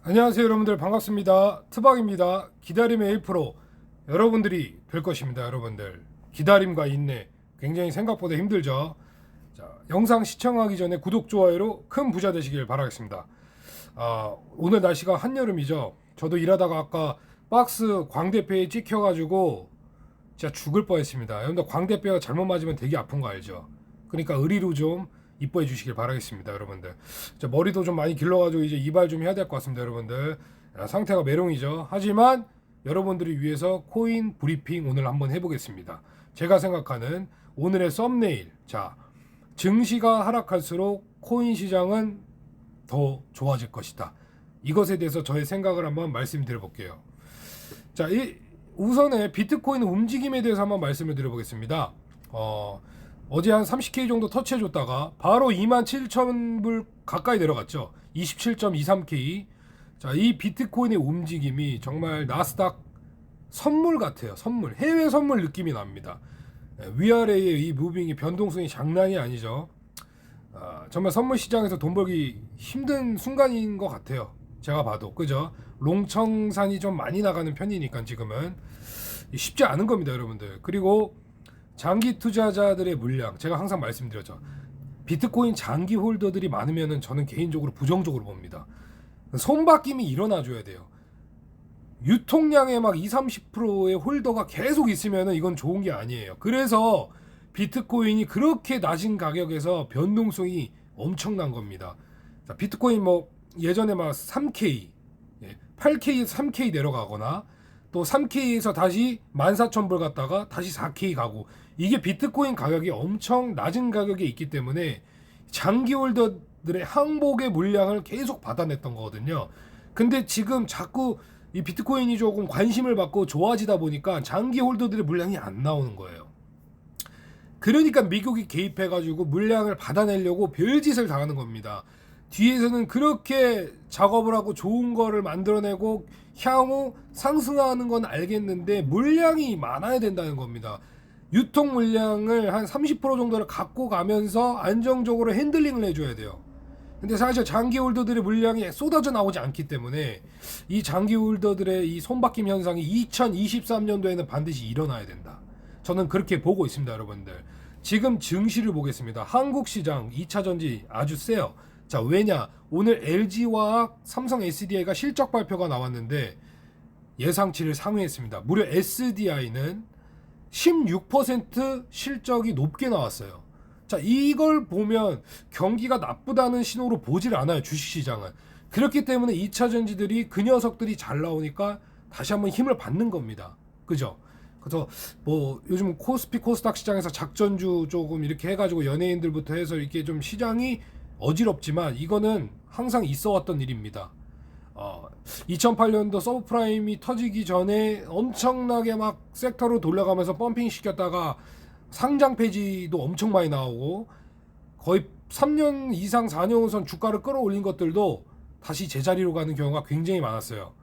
안녕하세요 여러분들, 반갑습니다. 트박입니다. 기다림의 1% 여러분들이 될 것입니다. 여러분들 기다림과 인내 굉장히 생각보다 힘들죠. 자, 영상 시청하기 전에 구독, 좋아요로 큰 부자 되시길 바라겠습니다. 오늘 날씨가 한여름이죠. 저도 일하다가 아까 박스 광대뼈에 찍혀가지고 진짜 죽을 뻔했습니다. 여러분들 광대뼈가 잘못 맞으면 되게 아픈 거 알죠? 그러니까 의리로 좀 이뻐해 주시길 바라겠습니다. 여러분들 머리도 좀 많이 길러가지고 이제 이발 좀 해야 될 것 같습니다. 여러분들 상태가 메롱이죠. 하지만 여러분들을 위해서 코인 브리핑 오늘 한번 해보겠습니다. 제가 생각하는 오늘의 썸네일. 자, 증시가 하락할수록 코인 시장은 더 좋아질 것이다. 이것에 대해서 저의 생각을 한번 말씀드려 볼게요. 자, 우선에 비트코인 움직임에 대해서 한번 말씀을 드려보겠습니다. 어제 한 30K 정도 터치해줬다가 바로 27,000불 가까이 내려갔죠. 27.23K. 자, 이 비트코인의 움직임이 정말 나스닥 선물 같아요. 선물, 해외 선물 느낌이 납니다. 위아래의 이 무빙이 변동성이 장난이 아니죠. 정말 선물 시장에서 돈 벌기 힘든 순간인 것 같아요. 제가 봐도, 그죠? 롱청산이 좀 많이 나가는 편이니까 지금은 쉽지 않은 겁니다, 여러분들. 그리고 장기 투자자들의 물량, 제가 항상 말씀드렸죠. 비트코인 장기 홀더들이 많으면은 저는 개인적으로 부정적으로 봅니다. 손바뀜이 일어나줘야 돼요. 유통량의 막 20-30%의 홀더가 계속 있으면은 이건 좋은 게 아니에요. 그래서 비트코인이 그렇게 낮은 가격에서 변동성이 엄청난 겁니다. 자, 비트코인 뭐 예전에 막 3K, 8K, 3K 내려가거나 또 3K에서 다시 14,000불 갔다가 다시 4K 가고, 이게 비트코인 가격이 엄청 낮은 가격에 있기 때문에 장기 홀더들의 항복의 물량을 계속 받아냈던 거거든요. 근데 지금 자꾸 이 비트코인이 조금 관심을 받고 좋아지다 보니까 장기 홀더들의 물량이 안 나오는 거예요. 그러니까 미국이 개입해가지고 물량을 받아내려고 별짓을 당하는 겁니다. 뒤에서는 그렇게 작업을 하고 좋은 거를 만들어내고 향후 상승하는 건 알겠는데 물량이 많아야 된다는 겁니다. 유통 물량을 한 30% 정도를 갖고 가면서 안정적으로 핸들링을 해줘야 돼요. 근데 사실 장기 홀더들의 물량이 쏟아져 나오지 않기 때문에 이 장기 홀더들의 이 손바뀜 현상이 2023년도에는 반드시 일어나야 된다. 저는 그렇게 보고 있습니다, 여러분들. 지금 증시를 보겠습니다. 한국 시장 2차전지 아주 세요. 자, 왜냐? 오늘 LG화학, 삼성 SDI가 실적 발표가 나왔는데 예상치를 상회했습니다. 무려 SDI는 16% 실적이 높게 나왔어요. 자, 이걸 보면 경기가 나쁘다는 신호로 보질 않아요, 주식시장은. 그렇기 때문에 2차전지들이, 그 녀석들이 잘 나오니까 다시 한번 힘을 받는 겁니다. 그죠? 그래서 뭐 요즘 코스피 코스닥 시장에서 작전주 조금 이렇게 해가지고 연예인들부터 해서 이렇게 좀 시장이 어지럽지만 이거는 항상 있어 왔던 일입니다. 2008년도 서브프라임이 터지기 전에 엄청나게 막 섹터로 돌려가면서 펌핑 시켰다가 상장 폐지도 엄청 많이 나오고 거의 3년 이상 4년 우선 주가를 끌어올린 것들도 다시 제자리로 가는 경우가 굉장히 많았어요.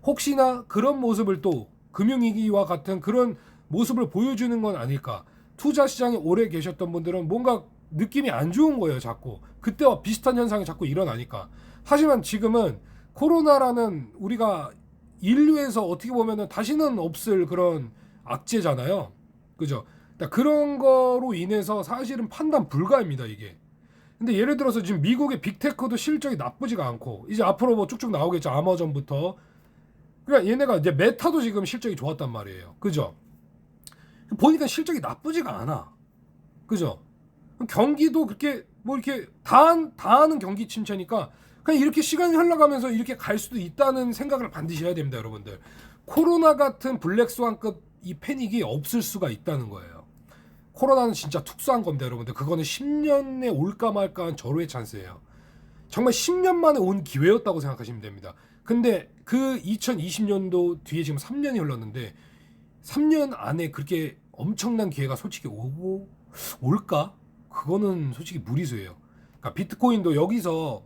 혹시나 그런 모습을 또 금융위기와 같은 그런 모습을 보여주는 건 아닐까. 투자 시장에 오래 계셨던 분들은 뭔가 느낌이 안 좋은 거예요, 자꾸. 그때와 비슷한 현상이 자꾸 일어나니까. 하지만 지금은 코로나라는 우리가 인류에서 어떻게 보면은 다시는 없을 그런 악재잖아요. 그죠? 그러니까 그런 거로 인해서 사실은 판단 불가입니다, 이게. 근데 예를 들어서 지금 미국의 빅테크도 실적이 나쁘지가 않고, 이제 앞으로 뭐 쭉쭉 나오겠죠. 아마존부터. 그러니까 얘네가 이제 메타도 지금 실적이 좋았단 말이에요. 그죠? 보니까 실적이 나쁘지가 않아. 그죠? 경기도 그렇게 뭐 이렇게 다 하는 경기 침체니까 그냥 이렇게 시간이 흘러가면서 이렇게 갈 수도 있다는 생각을 반드시 해야 됩니다, 여러분들. 코로나 같은 블랙스완급 이 패닉이 없을 수가 있다는 거예요. 코로나는 진짜 특수한 겁니다, 여러분들. 그거는 10년에 올까 말까한 절호의 찬스예요. 정말 10년 만에 온 기회였다고 생각하시면 됩니다. 근데 그 2020년도 뒤에 지금 3년이 흘렀는데 3년 안에 그렇게 엄청난 기회가 솔직히 올까? 그거는 솔직히 무리수예요. 그러니까 비트코인도 여기서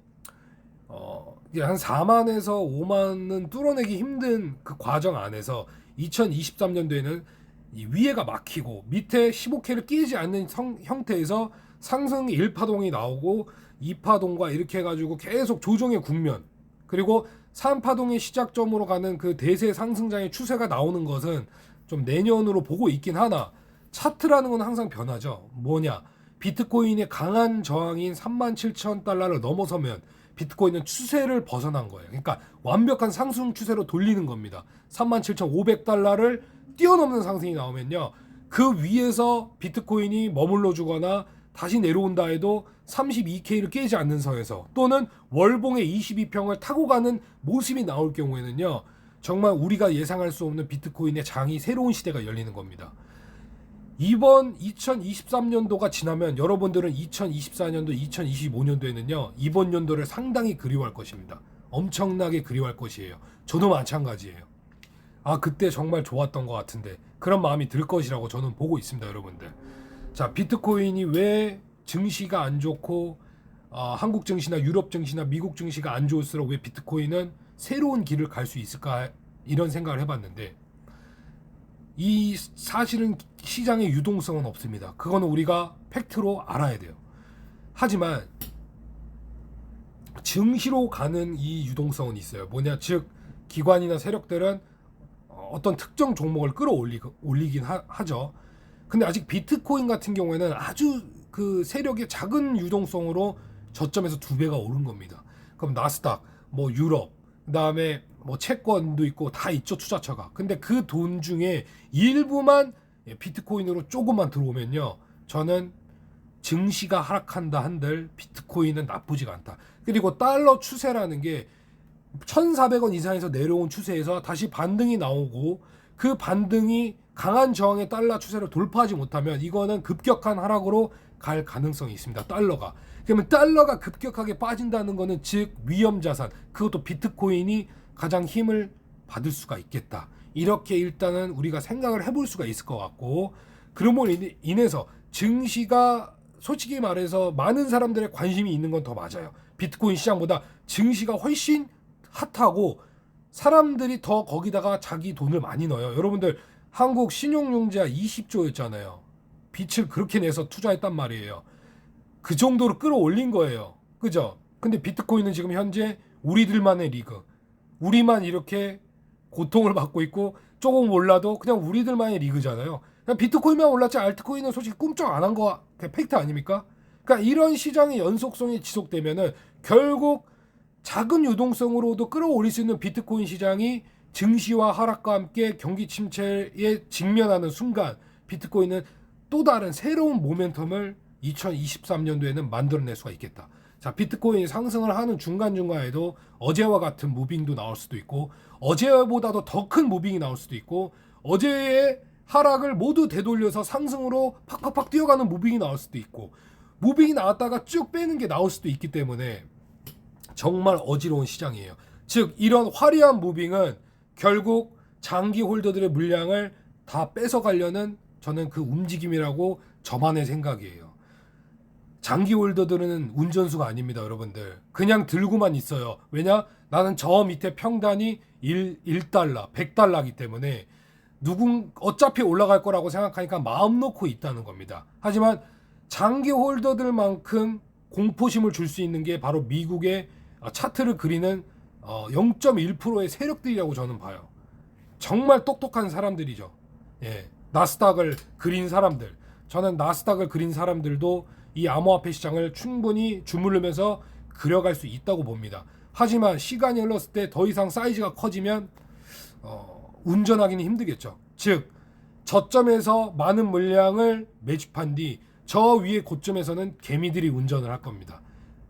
한 4만에서 5만은 뚫어내기 힘든 그 과정 안에서 2023년도에는 이 위에가 막히고 밑에 15K를 끼지 않는 형태에서 상승 1파동이 나오고 2파동과 이렇게 해가지고 계속 조정의 국면, 그리고 3파동의 시작점으로 가는 그 대세 상승장의 추세가 나오는 것은 좀 내년으로 보고 있긴 하나 차트라는 건 항상 변하죠. 뭐냐? 비트코인의 강한 저항인 37,000달러를 넘어서면 비트코인은 추세를 벗어난 거예요. 그러니까 완벽한 상승 추세로 돌리는 겁니다. 37,500달러를 뛰어넘는 상승이 나오면요. 그 위에서 비트코인이 머물러 주거나 다시 내려온다 해도 32K를 깨지 않는 선에서 또는 월봉의 22평을 타고 가는 모습이 나올 경우에는요. 정말 우리가 예상할 수 없는 비트코인의 장이 새로운 시대가 열리는 겁니다. 이번 2023년도가 지나면 여러분들은 2024년도, 2025년도에는요. 이번 연도를 상당히 그리워할 것입니다. 엄청나게 그리워할 것이에요. 저도 마찬가지예요. 아, 그때 정말 좋았던 것 같은데 그런 마음이 들 것이라고 저는 보고 있습니다, 여러분들. 자, 비트코인이 왜 증시가 안 좋고 한국 증시나 유럽 증시나 미국 증시가 안 좋을수록 왜 비트코인은 새로운 길을 갈 수 있을까 이런 생각을 해봤는데 이 사실은 시장의 유동성은 없습니다. 그거는 우리가 팩트로 알아야 돼요. 하지만 증시로 가는 이 유동성은 있어요. 뭐냐, 즉 기관이나 세력들은 어떤 특정 종목을 끌어올리긴 하죠. 근데 아직 비트코인 같은 경우에는 아주 그 세력의 작은 유동성으로 저점에서 2배가 오른 겁니다. 그럼 나스닥, 뭐 유럽, 그다음에 뭐 채권도 있고 다 있죠, 투자처가. 근데 그 돈 중에 일부만 비트코인으로 조금만 들어오면요, 저는 증시가 하락한다 한들 비트코인은 나쁘지가 않다. 그리고 달러 추세라는 게 1,400원 이상에서 내려온 추세에서 다시 반등이 나오고 그 반등이 강한 저항의 달러 추세를 돌파하지 못하면 이거는 급격한 하락으로 갈 가능성이 있습니다. 달러가. 그러면 달러가 급격하게 빠진다는 거는 즉 위험 자산, 그것도 비트코인이 가장 힘을 받을 수가 있겠다. 이렇게 일단은 우리가 생각을 해볼 수가 있을 것 같고, 그럼으로 인해서 증시가 솔직히 말해서 많은 사람들의 관심이 있는 건 더 맞아요. 비트코인 시장보다 증시가 훨씬 핫하고 사람들이 더 거기다가 자기 돈을 많이 넣어요. 여러분들 한국 신용융자 20조였잖아요. 빚을 그렇게 내서 투자했단 말이에요. 그 정도로 끌어올린 거예요. 그죠? 근데 비트코인은 지금 현재 우리들만의 리그. 우리만 이렇게 고통을 받고 있고 조금 올라도 그냥 우리들만의 리그잖아요. 그냥 비트코인만 올랐지 알트코인은 솔직히 꿈쩍 안 한 거 팩트 아닙니까? 그러니까 이런 시장의 연속성이 지속되면은 결국 작은 유동성으로도 끌어올릴 수 있는 비트코인 시장이 증시와 하락과 함께 경기 침체에 직면하는 순간 비트코인은 또 다른 새로운 모멘텀을 2023년도에는 만들어낼 수가 있겠다. 자, 비트코인이 상승을 하는 중간중간에도 어제와 같은 무빙도 나올 수도 있고 어제보다도 더 큰 무빙이 나올 수도 있고 어제의 하락을 모두 되돌려서 상승으로 팍팍팍 뛰어가는 무빙이 나올 수도 있고 무빙이 나왔다가 쭉 빼는 게 나올 수도 있기 때문에 정말 어지러운 시장이에요. 즉 이런 화려한 무빙은 결국 장기 홀더들의 물량을 다 뺏어가려는 저는 그 움직임이라고 저만의 생각이에요. 장기 홀더들은 운전수가 아닙니다, 여러분들. 그냥 들고만 있어요. 왜냐? 나는 저 밑에 평단이 1달러, 100달러이기 때문에 어차피 올라갈 거라고 생각하니까 마음 놓고 있다는 겁니다. 하지만 장기 홀더들만큼 공포심을 줄 수 있는 게 바로 미국의 차트를 그리는 0.1%의 세력들이라고 저는 봐요. 정말 똑똑한 사람들이죠. 예, 나스닥을 그린 사람들. 저는 나스닥을 그린 사람들도 이 암호화폐 시장을 충분히 주무르면서 그려갈 수 있다고 봅니다. 하지만 시간이 흘렀을 때 더 이상 사이즈가 커지면 운전하기는 힘들겠죠. 즉 저점에서 많은 물량을 매집한 뒤 저 위에 고점에서는 개미들이 운전을 할 겁니다.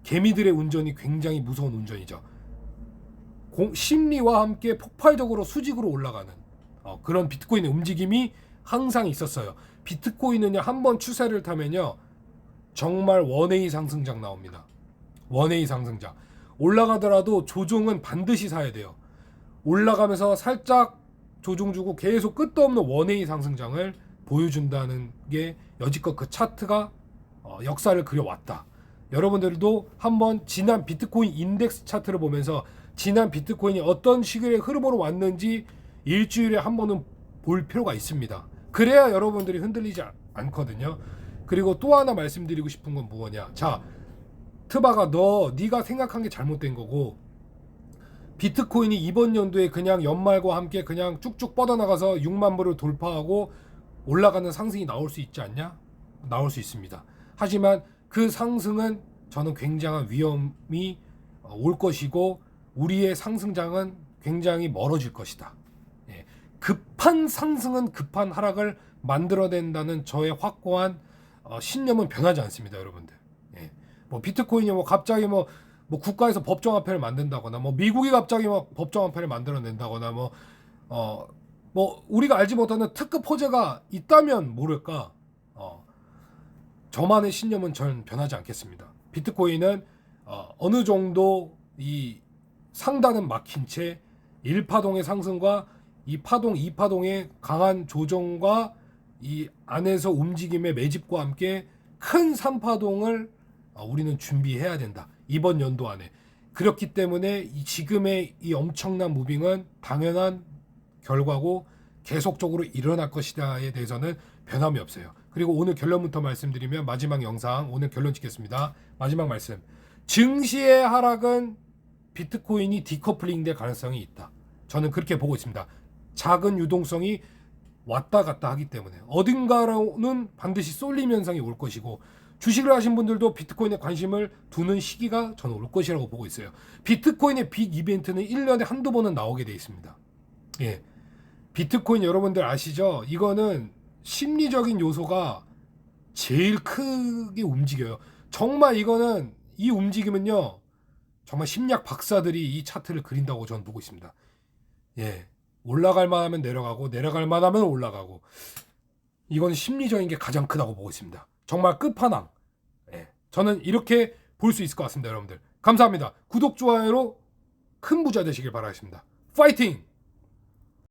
개미들의 운전이 굉장히 무서운 운전이죠. 심리와 함께 폭발적으로 수직으로 올라가는 그런 비트코인의 움직임이 항상 있었어요. 비트코인은요, 한번 추세를 타면요 정말 원웨이 상승장 나옵니다. 원웨이 상승장. 올라가더라도 조종은 반드시 사야 돼요. 올라가면서 살짝 조종 주고 계속 끝도 없는 원웨이 상승장을 보여준다는 게 여지껏 그 차트가 역사를 그려왔다. 여러분들도 한번 지난 비트코인 인덱스 차트를 보면서 지난 비트코인이 어떤 시기의 흐름으로 왔는지 일주일에 한 번은 볼 필요가 있습니다. 그래야 여러분들이 흔들리지 않거든요. 그리고 또 하나 말씀드리고 싶은 건 뭐냐. 자, 트바가 네가 생각한 게 잘못된 거고 비트코인이 이번 연도에 그냥 연말과 함께 그냥 쭉쭉 뻗어나가서 6만 불을 돌파하고 올라가는 상승이 나올 수 있지 않냐? 나올 수 있습니다. 하지만 그 상승은 저는 굉장한 위험이 올 것이고 우리의 상승장은 굉장히 멀어질 것이다. 예. 급한 상승은 급한 하락을 만들어낸다는 저의 확고한 신념은 변하지 않습니다, 여러분들. 예. 뭐 비트코인이 뭐 갑자기 뭐 국가에서 법정화폐를 만든다거나 뭐 미국이 갑자기 뭐 법정화폐를 만들어낸다거나 뭐 우리가 알지 못하는 특급 호재가 있다면 모를까. 저만의 신념은 전 변하지 않겠습니다. 비트코인은 어느 정도 이 상단은 막힌 채 1파동의 상승과 이 파동, 2파동의 강한 조정과 이 안에서 움직임의 매집과 함께 큰 3파동을 우리는 준비해야 된다. 이번 연도 안에. 그렇기 때문에 지금의 이 엄청난 무빙은 당연한 결과고 계속적으로 일어날 것이다에 대해서는 변함이 없어요. 그리고 오늘 결론부터 말씀드리면 마지막 영상 오늘 결론 짓겠습니다. 마지막 말씀. 증시의 하락은 비트코인이 디커플링 될 가능성이 있다. 저는 그렇게 보고 있습니다. 작은 유동성이 왔다 갔다 하기 때문에 어딘가로는 반드시 쏠림 현상이 올 것이고 주식을 하신 분들도 비트코인에 관심을 두는 시기가 저는 올 것이라고 보고 있어요. 비트코인의 빅 이벤트는 1년에 한두 번은 나오게 돼 있습니다. 예. 비트코인 여러분들 아시죠? 이거는 심리적인 요소가 제일 크게 움직여요. 정말 이거는 이 움직임은요. 정말 심리학 박사들이 이 차트를 그린다고 저는 보고 있습니다. 예. 올라갈 만하면 내려가고 내려갈 만하면 올라가고 이건 심리적인 게 가장 크다고 보고 있습니다. 정말 끝판왕. 예. 저는 이렇게 볼 수 있을 것 같습니다, 여러분들. 감사합니다. 구독, 좋아요로 큰 부자 되시길 바라겠습니다. 파이팅!